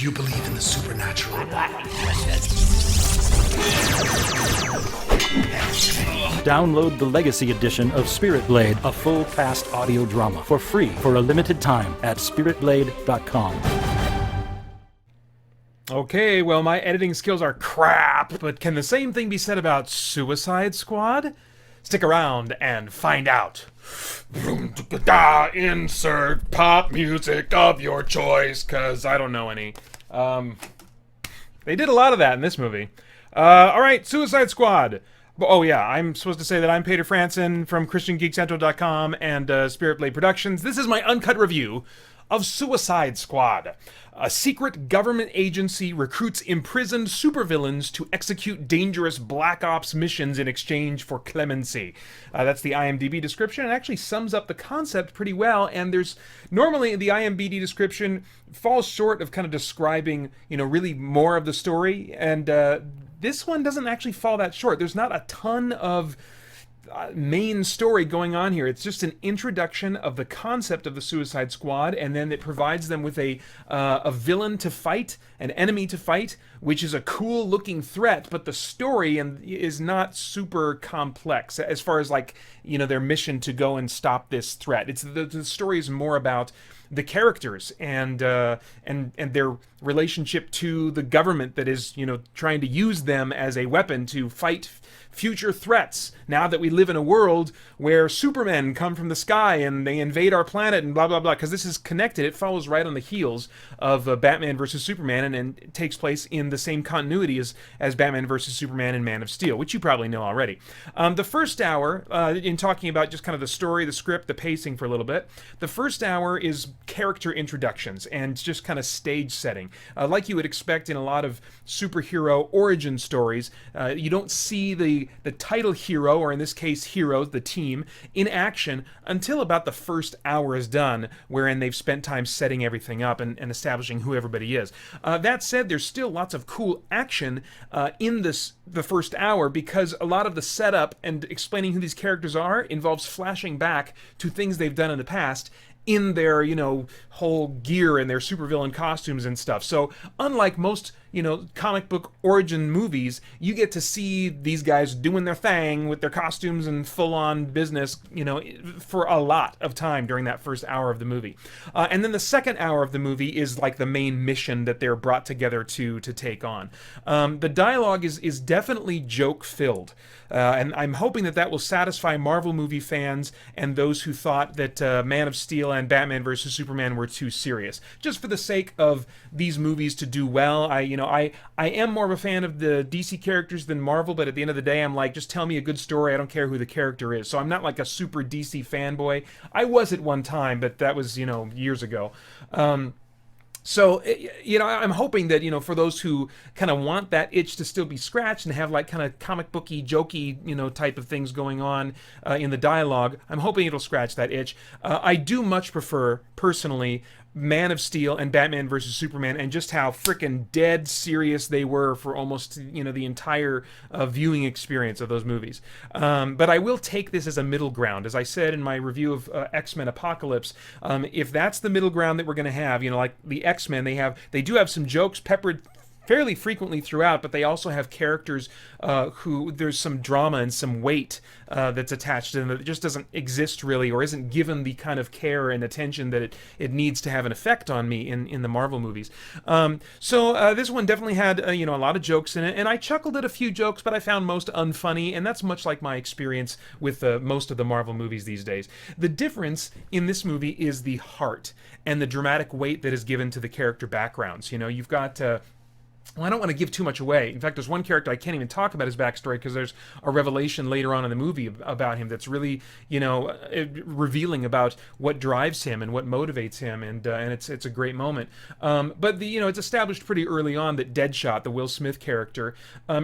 you believe in the supernatural? Download the Legacy Edition of Spirit Blade, a full cast audio drama, for free for a limited time at spiritblade.com. Okay, well, my editing skills are crap, but can the same thing be said about Suicide Squad? Stick around and find out. Insert pop music of your choice, because I don't know any. They did a lot of that in this movie. Alright, Suicide Squad. Oh yeah, I'm supposed to say that I'm Peter Franson from christiangeekcentral.com and Spirit Blade Productions. This is my uncut review of Suicide Squad. A secret government agency recruits imprisoned supervillains to execute dangerous Black Ops missions in exchange for clemency. That's the IMDb description. It actually sums up the concept pretty well, and there's normally the IMDb description falls short of kind of describing, really more of the story, and this one doesn't actually fall that short. There's not a ton of main story going on here. It's just an introduction of the concept of the Suicide Squad, and then it provides them with a villain to fight, an enemy to fight, which is a cool looking threat, but the story is not super complex as far as their mission to go and stop this threat. It's the story is more about the characters and their relationship to the government that is trying to use them as a weapon to fight future threats. Now that we live in a world where Supermen come from the sky and they invade our planet and blah blah blah, because this is connected. It follows right on the heels of Batman versus Superman, and it takes place in the same continuity as Batman versus Superman and Man of Steel, which you probably know already. The first hour, in talking about just kind of the story, the script, the pacing for a little bit, the first hour is character introductions and just kind of stage setting. Like you would expect in a lot of superhero origin stories, you don't see the title hero, or in this case heroes, the team, in action until about the first hour is done, wherein they've spent time setting everything up and establishing who everybody is. That said, there's still lots of cool action in the first hour, because a lot of the setup and explaining who these characters are involves flashing back to things they've done in the past in their, whole gear and their supervillain costumes and stuff. So unlike most, comic book origin movies, you get to see these guys doing their thing with their costumes and full-on business, for a lot of time during that first hour of the movie. And then the second hour of the movie is like the main mission that they're brought together to take on. The dialogue is definitely joke-filled. And I'm hoping that will satisfy Marvel movie fans and those who thought that Man of Steel and Batman vs. Superman were too serious. Just for the sake of these movies to do well, I am more of a fan of the DC characters than Marvel, but at the end of the day, I'm like, just tell me a good story. I don't care who the character is. So I'm not like a super DC fanboy. I was at one time, but that was, years ago. So, I'm hoping that, for those who kind of want that itch to still be scratched and have like kind of comic booky, jokey, type of things going on in the dialogue, I'm hoping it'll scratch that itch. I do much prefer, personally, Man of Steel and Batman vs. Superman, and just how frickin' dead serious they were for almost, the entire viewing experience of those movies. But I will take this as a middle ground. As I said in my review of X-Men Apocalypse, if that's the middle ground that we're going to have, like the X-Men, they do have some jokes peppered fairly frequently throughout, but they also have characters who there's some drama and some weight that's attached to them that just doesn't exist really, or isn't given the kind of care and attention that it needs to have an effect on me in the Marvel movies. So this one definitely had a lot of jokes in it, and I chuckled at a few jokes, but I found most unfunny, and that's much like my experience with most of the Marvel movies these days. The difference in this movie is the heart and the dramatic weight that is given to the character backgrounds. You've got well, I don't want to give too much away. In fact, there's one character I can't even talk about his backstory, because there's a revelation later on in the movie about him that's really, revealing about what drives him and what motivates him, and it's a great moment. But it's established pretty early on that Deadshot, the Will Smith character,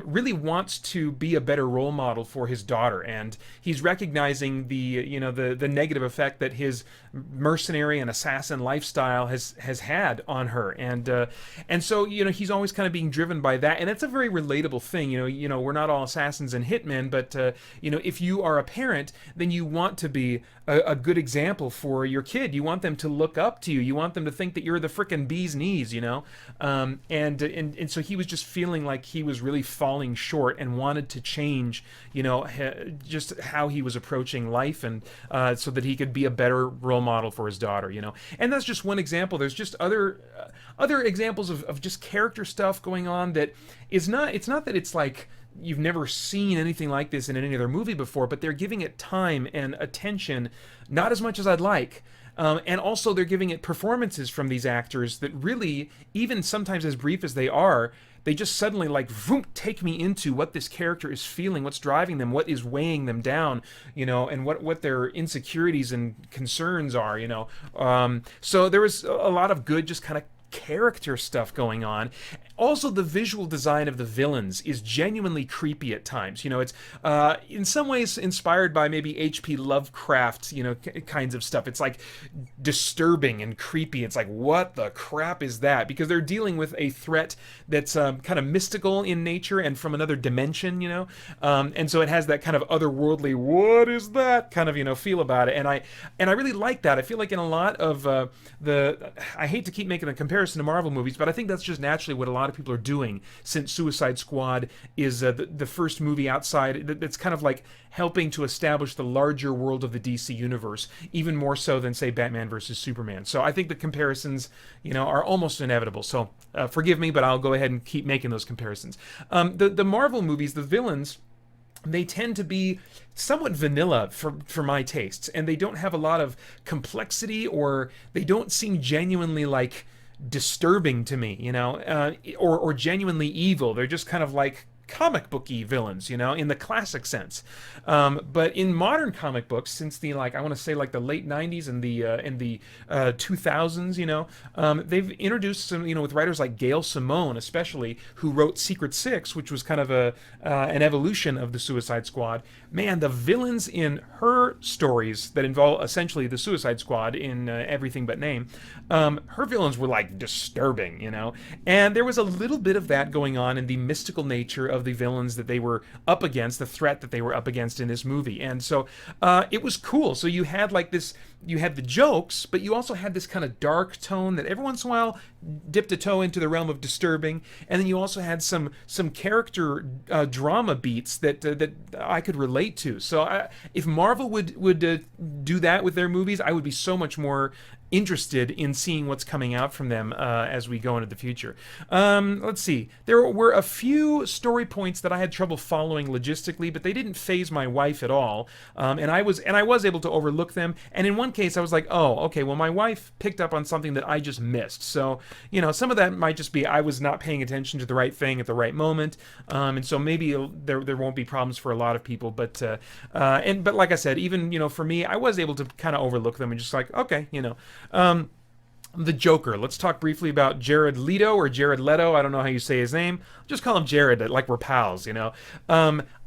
really wants to be a better role model for his daughter, and he's recognizing the negative effect that his mercenary and assassin lifestyle has had on her, and so he's always kind of of being driven by that, and that's a very relatable thing. We're not all assassins and hitmen, but if you are a parent, then you want to be a good example for your kid. You want them to look up to you. You want them to think that you're the frickin' bee's knees, and so he was just feeling like he was really falling short and wanted to change, just how he was approaching life, and so that he could be a better role model for his daughter, And that's just one example. There's just other examples of just character stuff going on that is not. It's not that it's like you've never seen anything like this in any other movie before, but they're giving it time and attention, not as much as I'd like. And also they're giving it performances from these actors that really, even sometimes as brief as they are, they just suddenly take me into what this character is feeling, what's driving them, what is weighing them down, and what their insecurities and concerns are, So there was a lot of good just kind of character stuff going on. Also, the visual design of the villains is genuinely creepy at times. It's in some ways inspired by maybe H.P. Lovecraft, kinds of stuff. It's like disturbing and creepy. It's like, what the crap is that? Because they're dealing with a threat that's kind of mystical in nature and from another dimension, and so it has that kind of otherworldly, what is that kind of feel about it. And I really like that. I feel like in a lot of I hate to keep making the comparison to Marvel movies, but I think that's just naturally what a lot of people are doing, since Suicide Squad is the first movie outside that's kind of like helping to establish the larger world of the DC universe, even more so than, say, Batman versus Superman. So I think the comparisons, are almost inevitable. So forgive me, but I'll go ahead and keep making those comparisons. The Marvel movies, the villains, they tend to be somewhat vanilla for my tastes, and they don't have a lot of complexity, or they don't seem genuinely like disturbing to me, or genuinely evil. They're just kind of like comic booky villains, in the classic sense. But in modern comic books, since the I want to say the late '90s and the 2000s, they've introduced some, with writers like Gail Simone, especially, who wrote Secret Six, which was kind of an evolution of the Suicide Squad. Man, the villains in her stories that involve essentially the Suicide Squad in everything but name, her villains were disturbing, and there was a little bit of that going on in the mystical nature of the villains that they were up against, the threat that they were up against in this movie. And so it was cool. So you had you had the jokes, but you also had this kind of dark tone that every once in a while dipped a toe into the realm of disturbing, and then you also had some character drama beats that I could relate to. So if Marvel would do that with their movies, I would be so much more interested in seeing what's coming out from them as we go into the future. Let's see. There were a few story points that I had trouble following logistically, but they didn't faze my wife at all. And I was able to overlook them. And in one case, I was like, oh, okay, well, my wife picked up on something that I just missed. So, some of that might just be I was not paying attention to the right thing at the right moment. And so maybe there won't be problems for a lot of people. But like I said, even, for me, I was able to kind of overlook them and just okay, the Joker. Let's talk briefly about Jared Leto, or Jared Leto. I don't know how you say his name. Just call him Jared, like we're pals,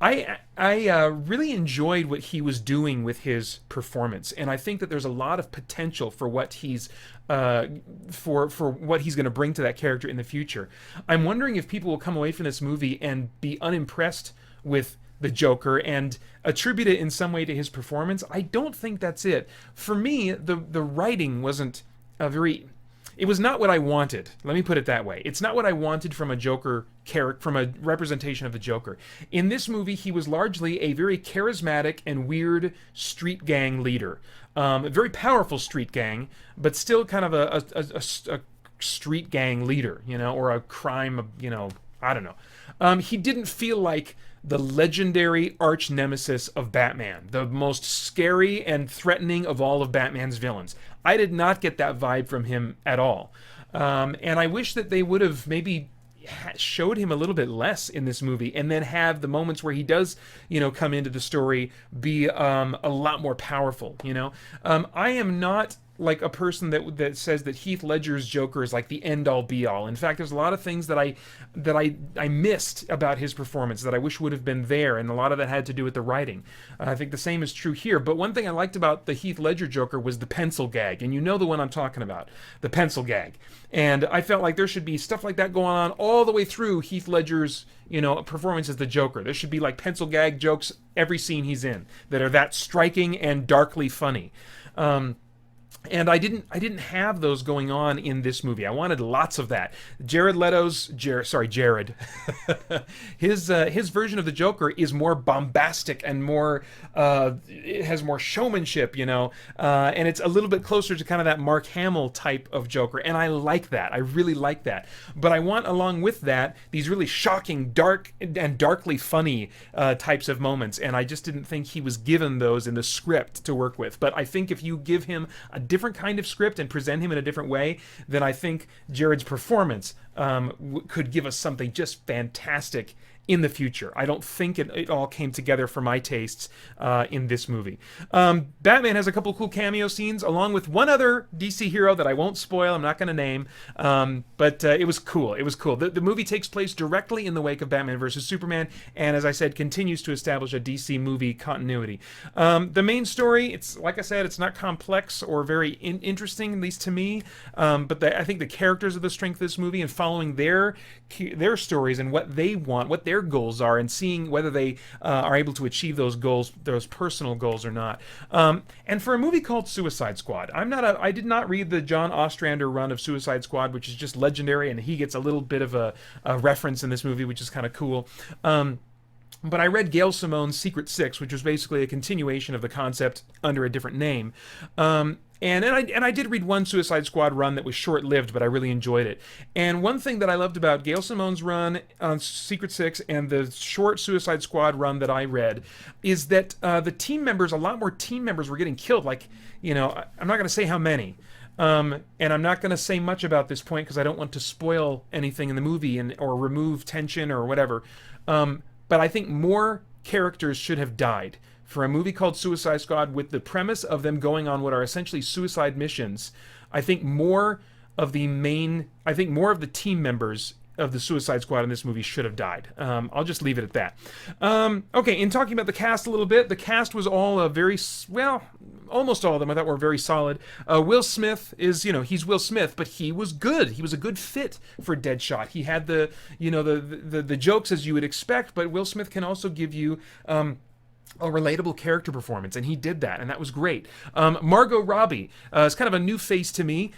I really enjoyed what he was doing with his performance, and I think that there's a lot of potential for what he's for what he's going to bring to that character in the future. I'm wondering if people will come away from this movie and be unimpressed with the Joker and attribute it in some way to his performance. I don't think that's it. For me, the writing wasn't it was not what I wanted. Let me put it that way. It's not what I wanted from a Joker character, from a representation of the Joker. In this movie, he was largely a very charismatic and weird street gang leader. A very powerful street gang, but still kind of a street gang leader, or a crime, I don't know. He didn't feel like the legendary arch nemesis of Batman, the most scary and threatening of all of Batman's villains. I did not get that vibe from him at all. And I wish that they would have maybe showed him a little bit less in this movie, and then have the moments where he does, come into the story be a lot more powerful. I am not like a person that says that Heath Ledger's Joker is like the end all be all. In fact, there's a lot of things that I missed about his performance that I wish would have been there, and a lot of that had to do with the writing. I think the same is true here. But one thing I liked about the Heath Ledger Joker was the pencil gag, and you know the one I'm talking about, the pencil gag. And I felt like there should be stuff like that going on all the way through Heath Ledger's, performance as the Joker. There should be like pencil gag jokes every scene he's in that are that striking and darkly funny. And I didn't have those going on in this movie. I wanted lots of that. Jared. His version of the Joker is more bombastic and more, it has more showmanship, and it's a little bit closer to kind of that Mark Hamill type of Joker, and I like that. I really like that. But I want, along with that, these really shocking, dark, and darkly funny types of moments, and I just didn't think he was given those in the script to work with. But I think if you give him a different kind of script and present him in a different way, then I think Jared's performance could give us something just fantastic in the future. I don't think it all came together for my tastes in this movie. Batman has a couple cool cameo scenes, along with one other DC hero that I won't spoil, I'm not going to name, but it was cool. It was cool. The movie takes place directly in the wake of Batman vs. Superman, and as I said, continues to establish a DC movie continuity. The main story, it's like I said, it's not complex or very interesting, at least to me, but I think the characters are the strength of this movie, and following their stories and what they want, what their goals are, and seeing whether they are able to achieve those goals, those personal goals or not. And for a movie called Suicide Squad, I did not read the John Ostrander run of Suicide Squad, which is just legendary, and he gets a little bit of a reference in this movie, which is kind of cool. But I read Gail Simone's Secret Six, which was basically a continuation of the concept under a different name. And I did read one Suicide Squad run that was short-lived, but I really enjoyed it. And one thing that I loved about Gail Simone's run on Secret Six and the short Suicide Squad run that I read is that the team members, a lot more team members were getting killed. Like, I'm not going to say how many. And I'm not going to say much about this point because I don't want to spoil anything in the movie or remove tension or whatever. But I think more characters should have died. For a movie called Suicide Squad, with the premise of them going on what are essentially suicide missions, I think more of the team members of the Suicide Squad in this movie should have died. I'll just leave it at that. Okay, in talking about the cast a little bit, the cast was all almost all of them I thought were very solid. Will Smith is, he's Will Smith, but he was good. He was a good fit for Deadshot. He had the jokes as you would expect, but Will Smith can also give you a relatable character performance, and he did that, and that was great. Margot Robbie is kind of a new face to me.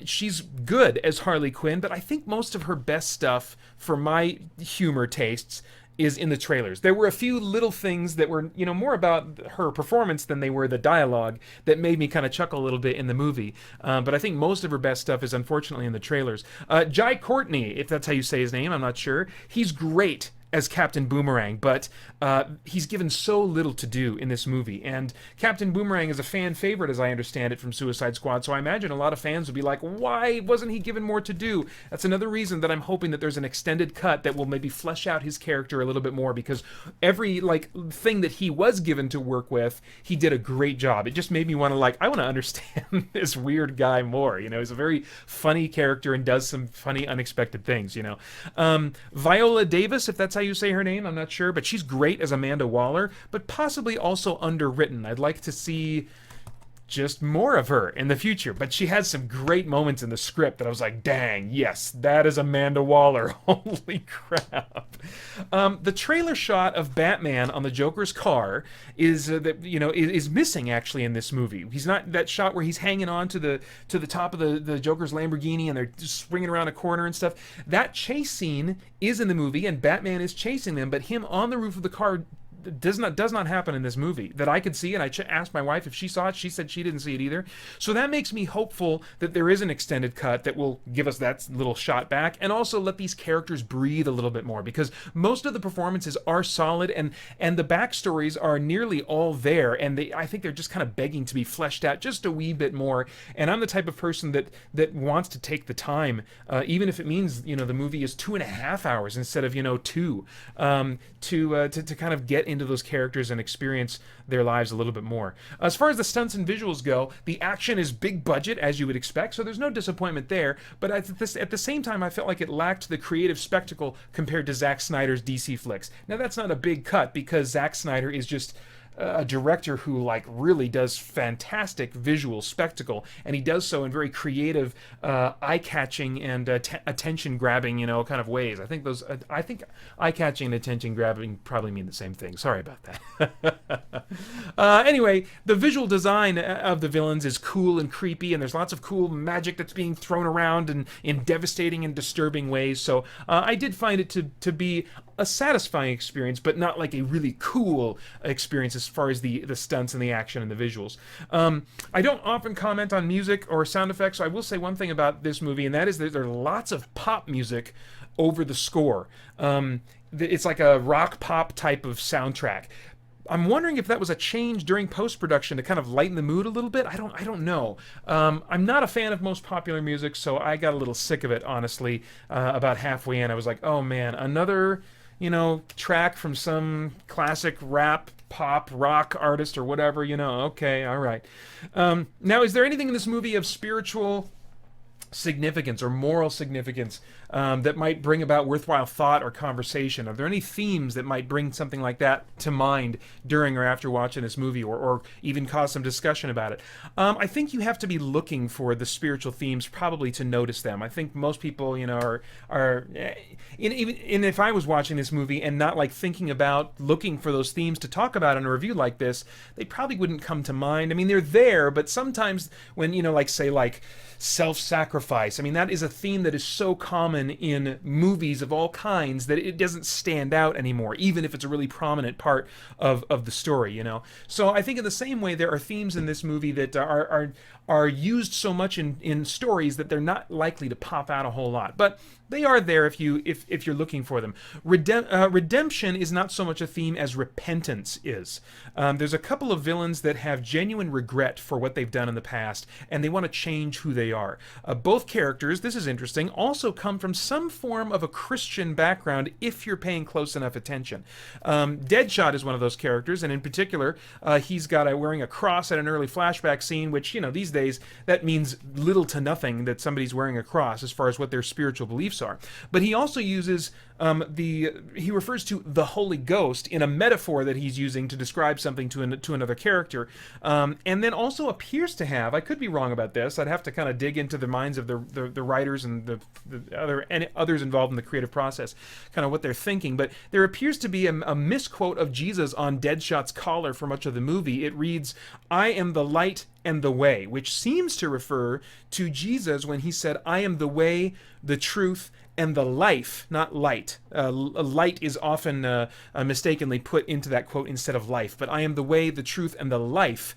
She's good as Harley Quinn, but I think most of her best stuff, for my humor tastes, is in the trailers. There were a few little things that were, more about her performance than they were the dialogue that made me kind of chuckle a little bit in the movie. But I think most of her best stuff is unfortunately in the trailers. Jai Courtney, if that's how you say his name, I'm not sure. He's great as Captain Boomerang, but he's given so little to do in this movie. And Captain Boomerang is a fan favorite, as I understand it, from Suicide Squad, so I imagine a lot of fans would be like, why wasn't he given more to do? That's another reason that I'm hoping that there's an extended cut that will maybe flesh out his character a little bit more, because every thing that he was given to work with, he did a great job. It just made me want to I want to understand this weird guy more. He's a very funny character and does some funny, unexpected things, Viola Davis, if that's how you say her name, I'm not sure, but she's great as Amanda Waller, but possibly also underwritten. I'd like to see just more of her in the future, but she has some great moments in the script that I was like, dang, yes, that is Amanda Waller. Holy crap. The trailer shot of Batman on the Joker's car is missing actually in this movie. He's not that shot where he's hanging on to the top of the Joker's Lamborghini and they're just swinging around a corner and stuff. That chase scene is in the movie and Batman is chasing them, but him on the roof of the car does not happen in this movie that I could see, and I asked my wife if she saw it. She said she didn't see it either. So that makes me hopeful that there is an extended cut that will give us that little shot back and also let these characters breathe a little bit more, because most of the performances are solid and the backstories are nearly all there, and I think they're just kind of begging to be fleshed out just a wee bit more. And I'm the type of person that wants to take the time, even if it means the movie is 2.5 hours instead of 2, to kind of get into those characters and experience their lives a little bit more. As far as the stunts and visuals go, the action is big budget, as you would expect, so there's no disappointment there, but at the same time, I felt like it lacked the creative spectacle compared to Zack Snyder's DC flicks. Now, that's not a big cut, because Zack Snyder is just a director who like really does fantastic visual spectacle, and he does so in very creative, eye-catching and attention-grabbing, kind of ways. I think eye-catching and attention-grabbing probably mean the same thing. Sorry about that. Anyway, the visual design of the villains is cool and creepy, and there's lots of cool magic that's being thrown around in devastating and disturbing ways. So I did find it to be a satisfying experience, but not like a really cool experience as far as the stunts and the action and the visuals. I don't often comment on music or sound effects, so I will say one thing about this movie, and that is that there are lots of pop music over the score. It's like a rock pop type of soundtrack. I'm wondering if that was a change during post-production to kind of lighten the mood a little bit. I don't know. I'm not a fan of most popular music, so I got a little sick of it, honestly. About halfway in, I was like, oh man, another track from some classic rap, pop, rock artist or whatever, okay, all right. Now, is there anything in this movie of spiritual significance or moral significance that might bring about worthwhile thought or conversation? Are there any themes that might bring something like that to mind during or after watching this movie, or even cause some discussion about it? I think you have to be looking for the spiritual themes probably to notice them. I think most people, even if I was watching this movie and not like thinking about looking for those themes to talk about in a review like this, they probably wouldn't come to mind. I mean, they're there, but sometimes when, like self-sacrifice, I mean, that is a theme that is so common in movies of all kinds that it doesn't stand out anymore, even if it's a really prominent part of the story, So I think in the same way, there are themes in this movie that are used so much in stories that they're not likely to pop out a whole lot. But they are there if you're looking for them. Redemption is not so much a theme as repentance is. There's a couple of villains that have genuine regret for what they've done in the past, and they want to change who they are. Both characters, this is interesting, also come from some form of a Christian background if you're paying close enough attention. Deadshot is one of those characters, and in particular, he's wearing a cross at an early flashback scene, which, these days, that means little to nothing that somebody's wearing a cross as far as what their spiritual beliefs are. But he also uses he refers to the Holy Ghost in a metaphor that he's using to describe something to another character, and then also appears to have, I could be wrong about this, I'd have to kind of dig into the minds of the writers and the others involved in the creative process, kind of what they're thinking, but there appears to be a misquote of Jesus on Deadshot's collar for much of the movie. It reads, "I am the light and the way," which seems to refer to Jesus when he said, "I am the way, the truth, and the life," not light. Light is often mistakenly put into that quote instead of life, but "I am the way, the truth, and the life,"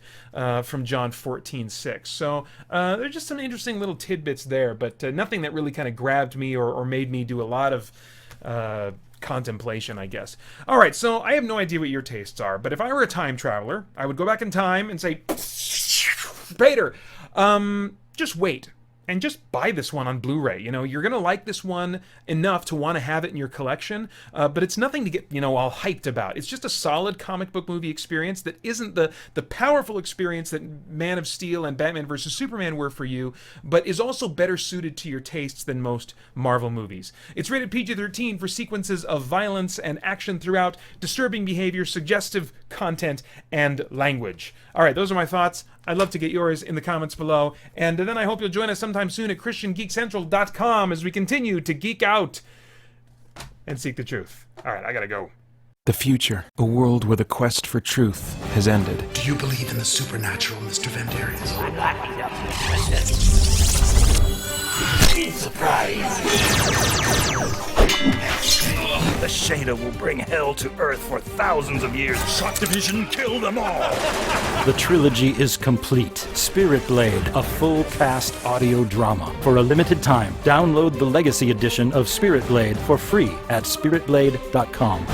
from John 14:6. So there's just some interesting little tidbits there, but nothing that really kind of grabbed me or made me do a lot of contemplation, I guess. All right, so I have no idea what your tastes are, but if I were a time traveler, I would go back in time and say, Vader, just wait. And just buy this one on Blu-ray. You're going to like this one enough to want to have it in your collection, but it's nothing to get, all hyped about. It's just a solid comic book movie experience that isn't the powerful experience that Man of Steel and Batman vs. Superman were for you, but is also better suited to your tastes than most Marvel movies. It's rated PG-13 for sequences of violence and action throughout, disturbing behavior, suggestive content, and language. All right, those are my thoughts. I'd love to get yours in the comments below, and then I hope you'll join us sometime soon at christiangeekcentral.com as we continue to geek out and seek the truth. All right, I gotta go. The future, a world where the quest for truth has ended. Do you believe in the supernatural, Mr. Vandarius? I'm not enough. Surprise! The Shader will bring hell to Earth for thousands of years. Shock Division, kill them all! The trilogy is complete. Spirit Blade, a full cast audio drama. For a limited time, download the Legacy Edition of Spirit Blade for free at spiritblade.com.